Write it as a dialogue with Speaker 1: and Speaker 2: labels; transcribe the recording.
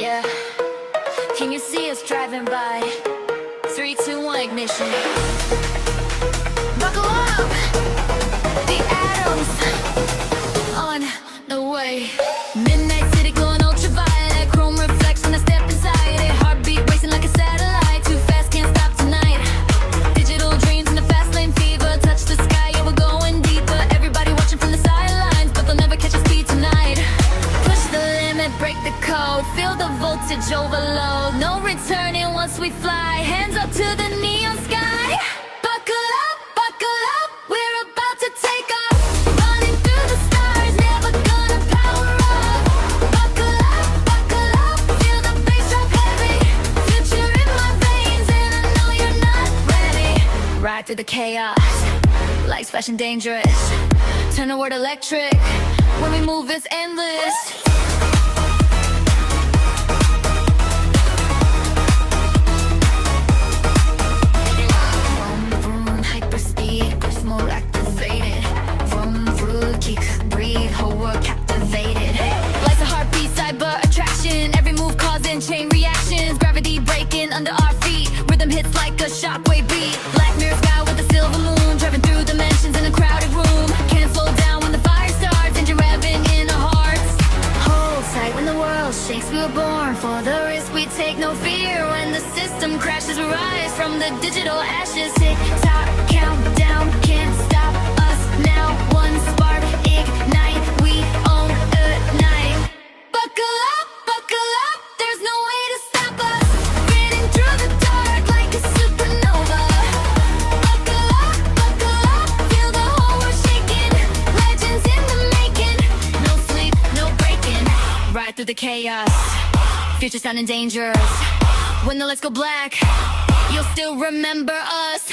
Speaker 1: Yeah, can you see us driving by? 3, 2, 1, ignition. Buckle up! The atoms on the way. Midnight city glowing ultraviolet, chrome reflects when I step inside it. Heartbeat racing like a satellite, too fast, can't stop tonight. Digital dreams in the fast lane fever, touch the sky, yeah, we're going deeper. Everybody watching from the sidelines, but they'll never catch our speed tonight. Push the limit, break the code, feel the voltage overload. No returning once we fly, hands up to the neon sky. Buckle up, we're about to take off. Running through the stars, never gonna power up. Buckle up, feel the bass drop heavy. Future in my veins and I know you're not ready. Ride through the chaos, lights flashing dangerous. Turn the word electric, when we move it's endless. Chain reactions, gravity breaking under our feet. Rhythm hits like a shockwave beat. Black mirror sky with a silver moon, driving through dimensions in a crowded room. Can't slow down when the fire starts, engine revving in our hearts. Hold tight when the world shakes, we were born for the risk. We take no fear when the system crashes. We rise from the digital ashes. Tick tock, countdown, can't stop us now. One spark, ignite, we own the night. Buckle up, there's no way to stop us. Spinning through the dark like a supernova. Buckle up, feel the whole world shaking. Legends in the making, no sleep, no breaking. Ride through the chaos, future sounding dangerous. When the lights go black, you'll still remember us.